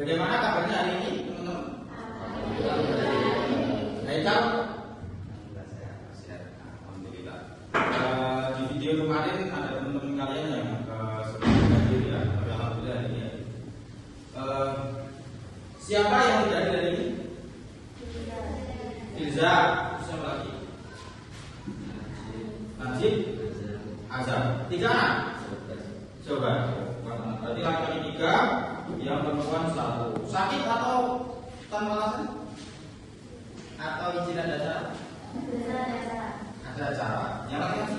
Bagaimana kabarnya hari ini, teman-teman? Haikal? Alhamdulillah. Di video kemarin ada teman-teman kalian yang sebelum hadir ya, tapi alhamdulillah hari ini. Siapa yang tidak hadir hari ini? Ilza. Siapa lagi? Najib. Azam. 3 anak. Coba. Berarti laki-laki 3, yang perempuan 1. Sakit atau tanpa alasan? Atau izin ada acara? Ada acara. Yang laki-laki?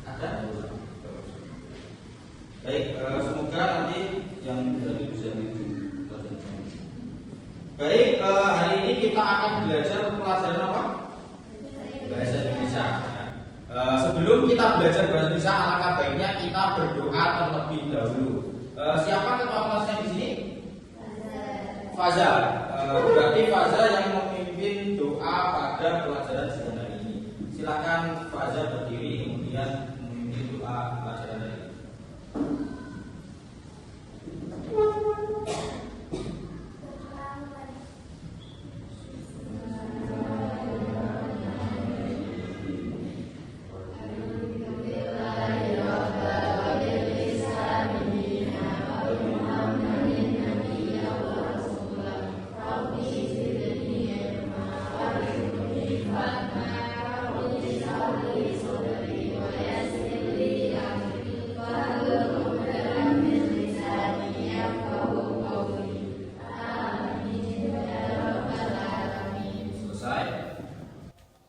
Ada. Baik, semoga nanti yang jadi bisa itu. Baik, hari ini kita akan belajar pelajaran apa? Bahasa Indonesia. Sebelum kita belajar bahasa Indonesia, alangkah baiknya kita berdoa terlebih dahulu. Siapa ketua kelasnya di sini? Fazal. Berarti Fazal yang memimpin doa pada pelajaran siang hari ini. Silakan Fazal berdiri kemudian memimpin doa pelajaran hari ini.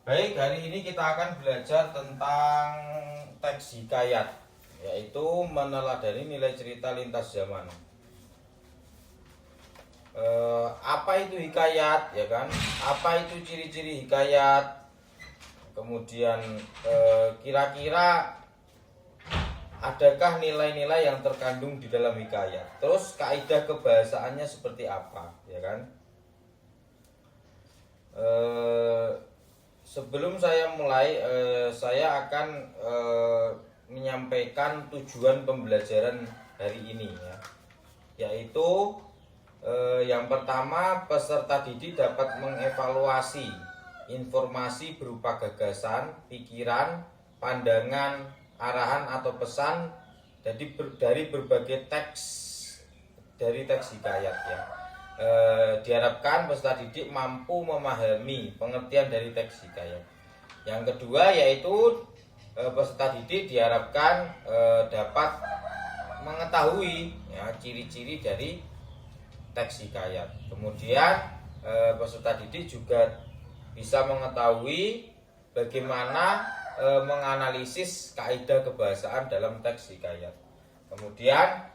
Baik, hari ini kita akan belajar tentang teks hikayat, yaitu meneladani nilai cerita lintas zaman. Apa itu hikayat, ya kan? Apa itu ciri-ciri hikayat? Kemudian kira-kira adakah nilai-nilai yang terkandung di dalam hikayat? Terus kaidah kebahasaannya seperti apa, ya kan? Sebelum saya mulai, saya akan menyampaikan tujuan pembelajaran hari ini, ya, yaitu yang pertama, peserta didik dapat mengevaluasi informasi berupa gagasan, pikiran, pandangan, arahan atau pesan dari berbagai teks hikayat, ya. Diharapkan peserta didik mampu memahami pengertian dari teks hikayat. Yang kedua yaitu peserta didik diharapkan dapat mengetahui, ya, ciri-ciri dari teks hikayat. Kemudian peserta didik juga bisa mengetahui bagaimana menganalisis kaidah kebahasaan dalam teks hikayat. Kemudian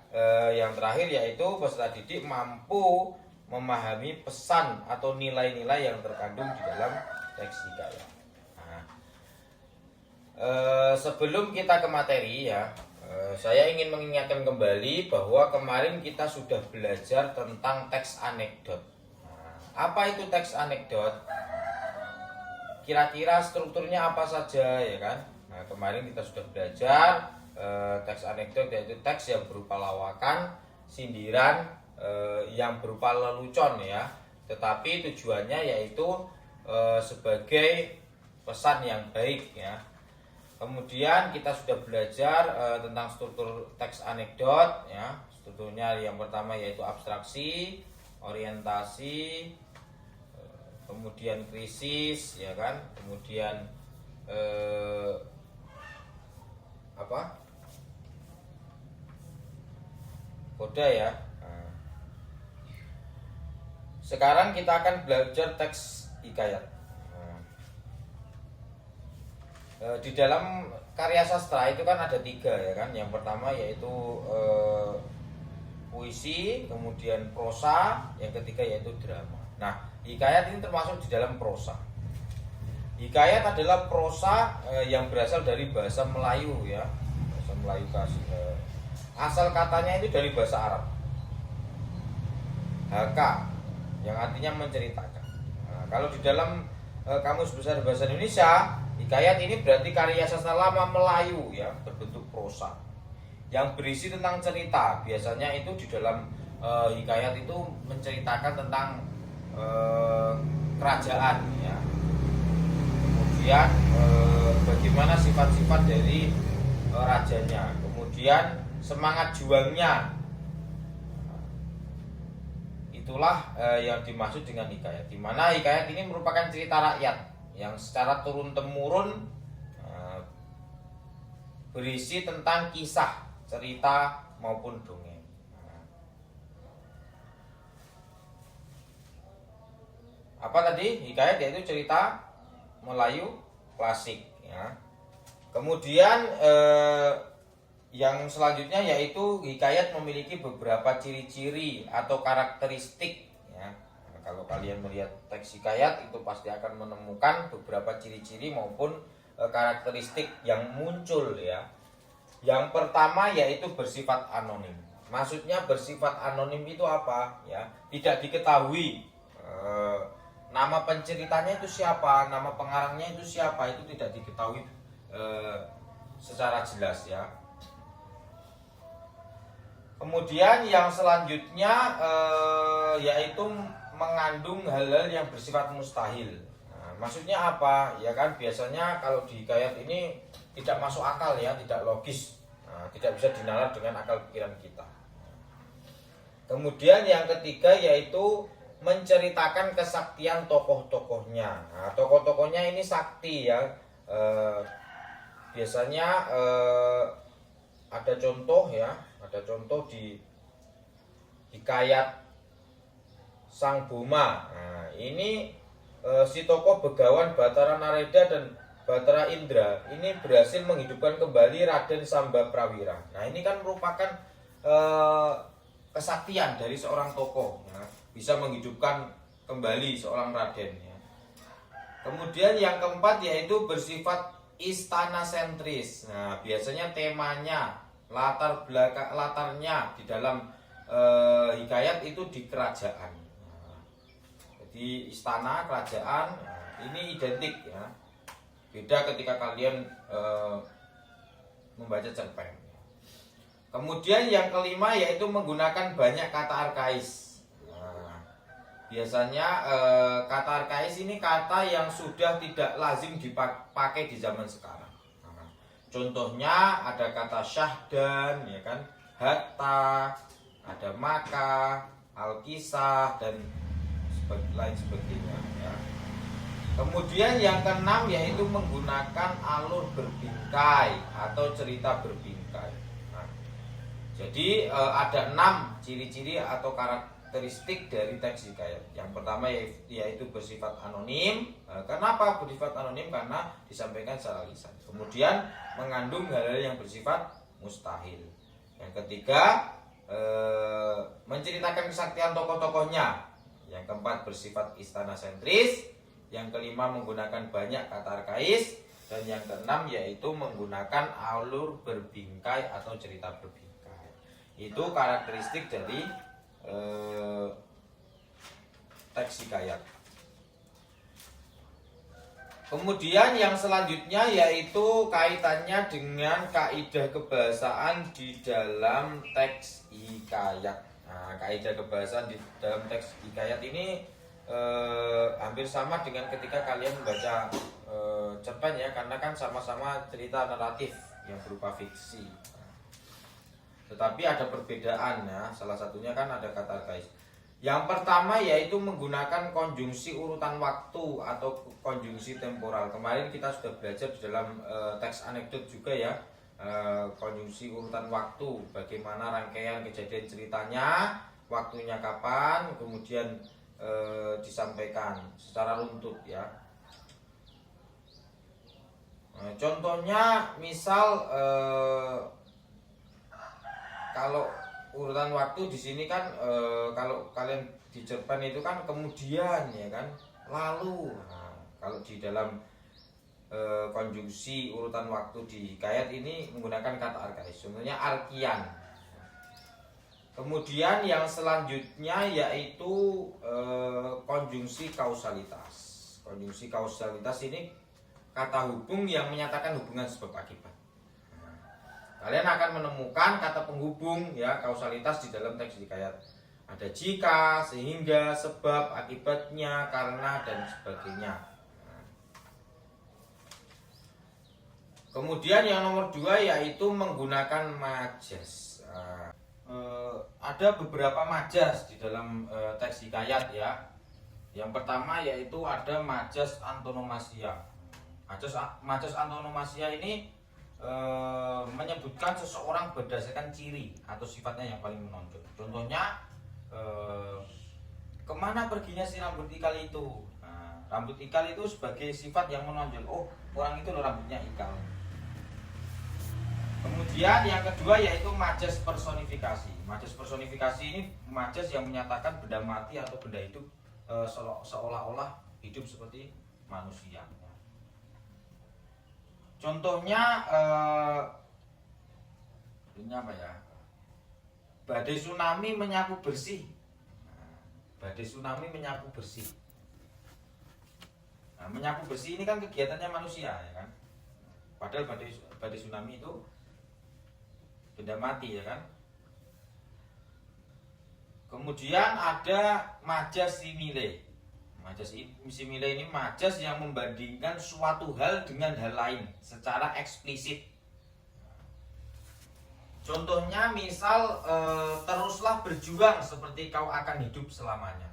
yang terakhir yaitu peserta didik mampu memahami pesan atau nilai-nilai yang terkandung di dalam teks hikayat. Nah, sebelum kita ke materi, ya, saya ingin mengingatkan kembali bahwa kemarin kita sudah belajar tentang teks anekdot. Nah, apa itu teks anekdot? Kira-kira strukturnya apa saja, ya kan? Nah, kemarin kita sudah belajar teks anekdot yaitu teks yang berupa lawakan, sindiran, yang berupa lelucon, ya, tetapi tujuannya yaitu sebagai pesan yang baik, ya. Kemudian kita sudah belajar tentang struktur teks anekdot, ya. Strukturnya yang pertama yaitu abstraksi, orientasi, kemudian krisis, ya kan, kemudian koda, ya. Sekarang kita akan belajar teks hikayat. Di dalam karya sastra itu kan ada 3, ya kan. Yang pertama yaitu puisi, kemudian prosa, yang ketiga yaitu drama. Nah, hikayat ini termasuk di dalam prosa. Hikayat adalah prosa yang berasal dari bahasa Melayu, ya. Bahasa Melayu asal katanya itu dari bahasa Arab. Haka, yang artinya menceritakan. Nah, kalau di dalam Kamus Besar Bahasa Indonesia, hikayat ini berarti karya sastra lama Melayu, ya, berbentuk prosa. yang berisi tentang cerita. Biasanya itu di dalam hikayat itu menceritakan tentang kerajaan ya. Kemudian bagaimana sifat-sifat dari rajanya, kemudian semangat juangnya. Itulah yang dimaksud dengan hikayat. Di mana hikayat ini merupakan cerita rakyat yang secara turun-temurun berisi tentang kisah, cerita maupun dongeng. Apa tadi? Hikayat yaitu cerita Melayu klasik ya. Kemudian yang selanjutnya yaitu hikayat memiliki beberapa ciri-ciri atau karakteristik ya. Nah, kalau kalian melihat teks hikayat itu pasti akan menemukan beberapa ciri-ciri maupun karakteristik yang muncul ya. Yang pertama yaitu bersifat anonim. Maksudnya bersifat anonim itu apa ya? Tidak diketahui nama penceritanya itu siapa, nama pengarangnya itu siapa, itu tidak diketahui secara jelas ya. Kemudian yang selanjutnya yaitu mengandung hal-hal yang bersifat mustahil. Nah, maksudnya apa? Ya kan biasanya kalau di hikayat ini tidak masuk akal ya, tidak logis, tidak bisa dinalar dengan akal pikiran kita. Kemudian yang ketiga yaitu menceritakan kesaktian tokoh-tokohnya. Nah, tokoh-tokohnya ini sakti ya. Biasanya ada contoh ya, ada contoh di hikayat Sang Boma. Nah, ini si tokoh begawan Batara Nareda dan Batara Indra ini berhasil menghidupkan kembali Raden Samba Prawira. Nah, ini kan merupakan kesaktian dari seorang tokoh ya, bisa menghidupkan kembali seorang raden ya. Kemudian yang keempat yaitu bersifat istana sentris. Nah, biasanya temanya latarnya di dalam hikayat itu di kerajaan. Nah, jadi istana, kerajaan ini identik ya. Beda ketika kalian membaca cerpen. Kemudian yang kelima yaitu menggunakan banyak kata arkais. Nah, biasanya kata arkais ini kata yang sudah tidak lazim dipakai di zaman sekarang. Nah, contohnya ada kata syahdan, ya kan, hatta, ada maka, alkisah dan lain sebagainya. Ya. Kemudian yang keenam yaitu menggunakan alur berbingkai atau cerita berbingkai. Nah, jadi ada 6 ciri-ciri atau karakteristik dari teks hikayat. Yang pertama yaitu bersifat anonim. Kenapa bersifat anonim? Karena disampaikan secara lisan. Kemudian mengandung hal-hal yang bersifat mustahil. Yang ketiga menceritakan kesaktian tokoh-tokohnya. Yang keempat bersifat istana sentris. Yang kelima menggunakan banyak kata arkais. Dan yang keenam yaitu menggunakan alur berbingkai atau cerita berbingkai. Itu karakteristik dari teks hikayat. Kemudian yang selanjutnya yaitu kaitannya dengan kaidah kebahasaan di dalam teks hikayat. Nah, kaidah kebahasaan di dalam teks hikayat ini hampir sama dengan ketika kalian membaca cerpen ya, karena kan sama-sama cerita naratif yang berupa fiksi. Tetapi ada perbedaan ya, salah satunya kan ada kata arkais. Yang pertama yaitu menggunakan konjungsi urutan waktu atau konjungsi temporal. Kemarin kita sudah belajar di dalam teks anekdot juga ya, konjungsi urutan waktu, bagaimana rangkaian kejadian ceritanya, waktunya kapan, kemudian disampaikan secara runtut ya. Contohnya misal kalau urutan waktu di sini kan kalau kalian di cerpen itu kan kemudian ya kan, lalu. Nah, kalau di dalam konjungsi urutan waktu di hikayat ini menggunakan kata arkais, contohnya arkian. Kemudian yang selanjutnya yaitu konjungsi kausalitas. Konjungsi kausalitas ini kata hubung yang menyatakan hubungan sebab akibat. Nah, kalian akan akan menemukan kata penghubung ya kausalitas di dalam teks hikayat. Ada jika, sehingga, sebab, akibatnya, karena, dan sebagainya. Kemudian yang nomor 2 yaitu menggunakan majas. Ada beberapa majas di dalam teks hikayat ya. Yang pertama yaitu ada majas antonomasia. Majas antonomasia ini menyebutkan seseorang berdasarkan ciri atau sifatnya yang paling menonjol. Contohnya kemana perginya si rambut ikal itu? Nah, rambut ikal itu sebagai sifat yang menonjol. Oh, orang itu loh rambutnya ikal. Kemudian yang kedua yaitu majas personifikasi. Majas personifikasi ini majas yang menyatakan benda mati atau benda hidup seolah-olah hidup seperti manusia. Contohnya ini apa ya? Badai tsunami menyapu bersih. Badai tsunami menyapu bersih. Nah, menyapu bersih ini kan kegiatannya manusia ya kan. Padahal badai tsunami itu benda mati ya kan. Kemudian ada majas simile. Majas simile ini majas yang membandingkan suatu hal dengan hal lain secara eksplisit. Contohnya misal teruslah berjuang seperti kau akan hidup selamanya.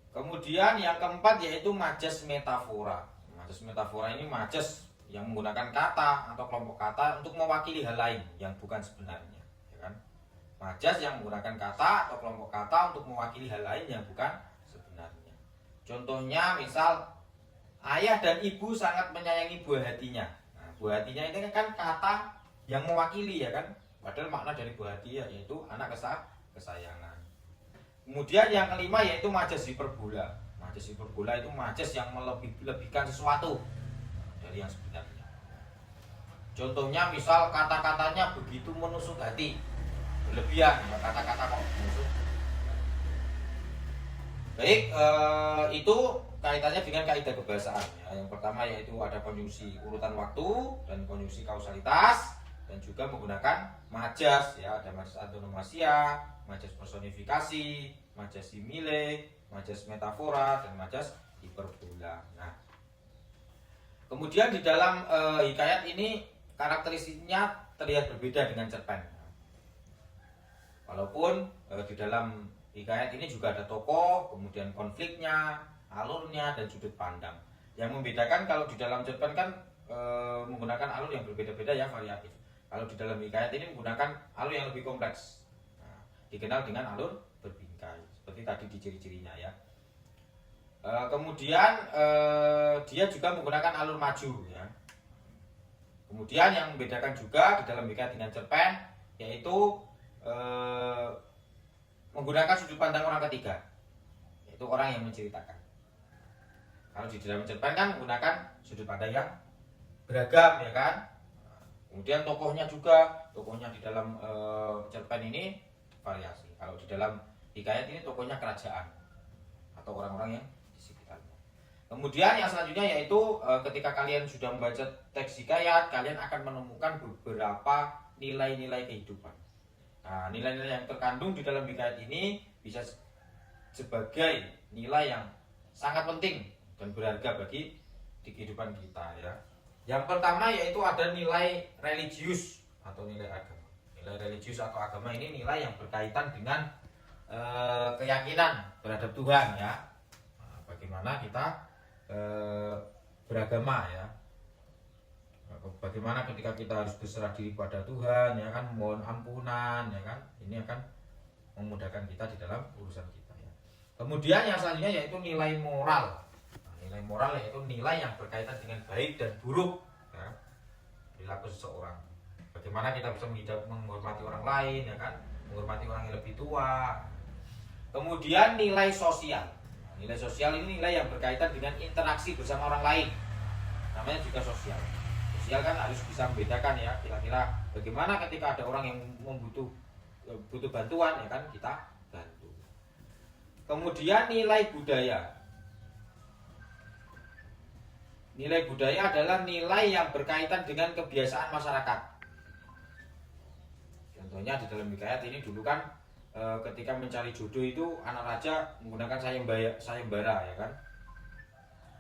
Kemudian yang keempat yaitu majas metafora. Majas metafora ini majas yang menggunakan kata atau kelompok kata untuk mewakili hal lain yang bukan sebenarnya, ya kan? Majas yang menggunakan kata atau kelompok kata untuk mewakili hal lain yang bukan sebenarnya. Contohnya misal ayah dan ibu sangat menyayangi buah hatinya. Nah, buah hatinya ini kan kata yang mewakili ya kan. Padahal makna dari buah hati yaitu anak kesayangan. Kemudian yang kelima yaitu majas hiperbola. Majas hiperbola itu majas yang melebihkan sesuatu dari yang sebenarnya. Contohnya misal kata-katanya begitu menusuk hati, berlebihan ya, kata-kata kok menusuk. Baik, itu kaitannya dengan kaidah kebahasaan ya. Yang pertama yaitu ada konjungsi urutan waktu dan konjungsi kausalitas dan juga menggunakan majas ya, ada majas antonomasia, majas personifikasi, majas simile, majas metafora, dan majas hiperbola. Nah, kemudian di dalam hikayat ini karakteristiknya terlihat berbeda dengan cerpen. Walaupun di dalam hikayat ini juga ada tokoh, kemudian konfliknya, alurnya, dan sudut pandang. Yang membedakan kalau di dalam cerpen kan menggunakan alur yang berbeda-beda ya, variatif. Kalau di dalam hikayat ini menggunakan alur yang lebih kompleks. Nah, dikenal dengan alur berbingkai seperti tadi di ciri-cirinya ya. Kemudian dia juga menggunakan alur maju ya. Kemudian yang membedakan juga di dalam hikayat dengan cerpen yaitu menggunakan sudut pandang orang ketiga, yaitu orang yang menceritakan. Kalau di dalam cerpen kan menggunakan sudut pandang yang beragam ya kan. Kemudian tokohnya di dalam cerpen ini variasi. Kalau di dalam hikayat ini tokohnya kerajaan atau orang-orang yang di sekitarnya. Kemudian yang selanjutnya yaitu ketika kalian sudah membaca teks hikayat, kalian akan menemukan beberapa nilai-nilai kehidupan. Nah, nilai-nilai yang terkandung di dalam hikayat ini bisa sebagai nilai yang sangat penting dan berharga bagi di kehidupan kita ya. Yang pertama yaitu ada nilai religius atau nilai agama. Nilai religius atau agama ini nilai yang berkaitan dengan keyakinan terhadap Tuhan ya. Nah, bagaimana kita beragama ya. Bagaimana ketika kita harus berserah diri pada Tuhan ya kan, mohon ampunan ya kan. Ini akan memudahkan kita di dalam urusan kita ya. Kemudian yang selanjutnya yaitu nilai moral. Nilai moral yaitu nilai yang berkaitan dengan baik dan buruk ya, perilaku seseorang. Bagaimana kita bisa menghormati orang lain ya kan, menghormati orang yang lebih tua. Kemudian nilai sosial. Nilai sosial ini nilai yang berkaitan dengan interaksi bersama orang lain. Namanya juga sosial. Sosial kan harus bisa membedakan ya, kira-kira bagaimana ketika ada orang yang butuh bantuan ya kan, kita bantu. Kemudian nilai budaya. Nilai budaya adalah nilai yang berkaitan dengan kebiasaan masyarakat. Contohnya di dalam hikayat ini dulu kan ketika mencari jodoh itu anak raja menggunakan sayembara ya kan.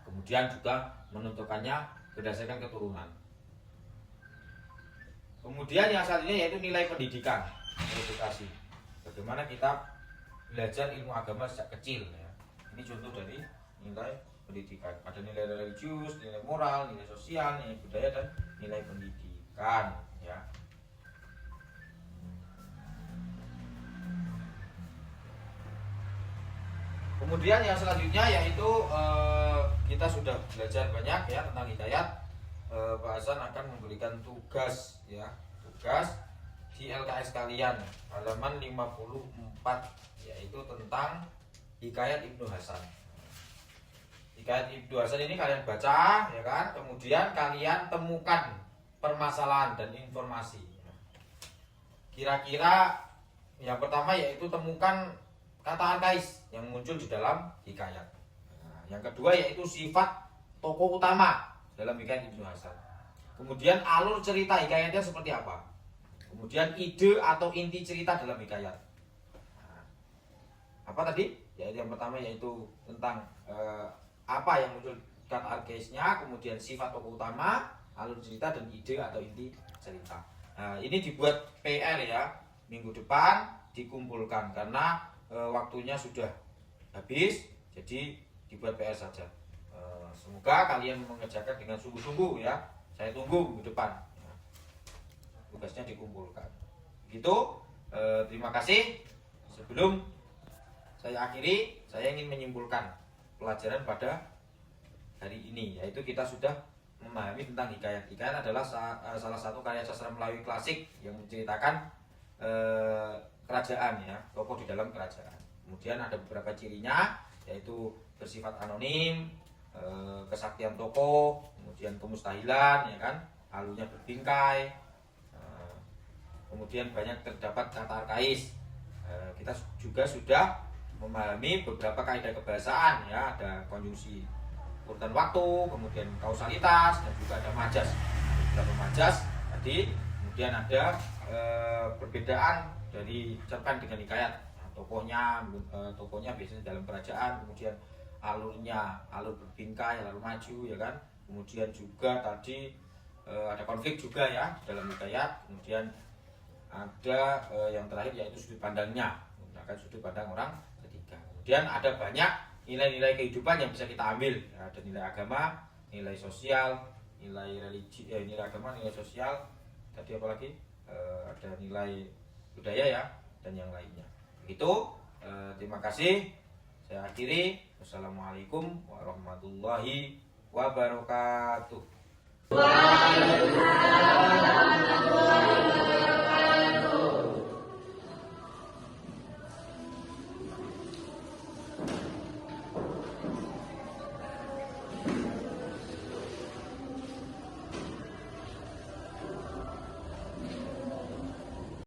Kemudian juga menentukannya berdasarkan keturunan. Kemudian yang selanjutnya yaitu nilai pendidikan, edukasi. Bagaimana kita belajar ilmu agama sejak kecil ya. Ini contoh dari nilai pendidikan. Ada nilai religius, nilai moral, nilai sosial, nilai budaya, dan nilai pendidikan ya. Kemudian yang selanjutnya yaitu kita sudah belajar banyak ya tentang hidayat. Pak Hasan akan memberikan tugas ya, tugas di LKS kalian halaman 54 yaitu tentang Hikayat Ibnu Hasan. Hikayat Ibnu Hasan ini kalian baca ya kan, kemudian kalian temukan permasalahan dan informasi. Kira-kira yang pertama yaitu temukan kata arkais yang muncul di dalam hikayat. Yang kedua yaitu sifat tokoh utama dalam hikayat Ibnu Hasan. Kemudian alur cerita hikayatnya seperti apa. Kemudian ide atau inti cerita dalam hikayat. Apa tadi? Yaitu yang pertama yaitu tentang apa yang muncul kata arkaisnya, kemudian sifat tokoh utama, alur cerita, dan ide atau inti cerita. Nah, ini dibuat PR ya, minggu depan dikumpulkan karena waktunya sudah habis, jadi dibuat PR saja. Semoga kalian mengerjakan dengan sungguh-sungguh ya. Saya tunggu minggu depan. Tugasnya dikumpulkan. Begitu. Terima kasih. Sebelum saya akhiri, saya ingin menyimpulkan pelajaran pada hari ini, yaitu kita sudah memahami tentang hikayat. Hikayat adalah salah satu karya sastra Melayu klasik yang menceritakan kerajaan ya, tokoh di dalam kerajaan. Kemudian ada beberapa cirinya, yaitu bersifat anonim, kesaktian tokoh, kemudian kemustahilan ya kan, alurnya berbingkai, kemudian banyak terdapat kata arkais. Kita juga sudah memahami beberapa kaidah kebahasaan ya, ada konjungsi urutan waktu, kemudian kausalitas, dan juga ada majas. Beberapa majas tadi, kemudian ada perbedaan dari cerpen dengan hikayat. Tokohnya biasanya dalam kerajaan, kemudian alur berbingkai, alur maju ya kan. Kemudian juga tadi ada konflik juga ya dalam hikayat. Kemudian ada yang terakhir yaitu sudut pandangnya, menggunakan sudut pandang orang ketiga. Kemudian ada banyak nilai-nilai kehidupan yang bisa kita ambil ya, ada nilai agama, nilai sosial, nilai religi, nilai agama, nilai sosial, tadi apa lagi, ada nilai budaya ya, dan yang lainnya. Begitu. Terima kasih. Saya akhiri. Wassalamualaikum warahmatullahi wabarakatuh. Waalaikumsalam warahmatullahi wabarakatuh.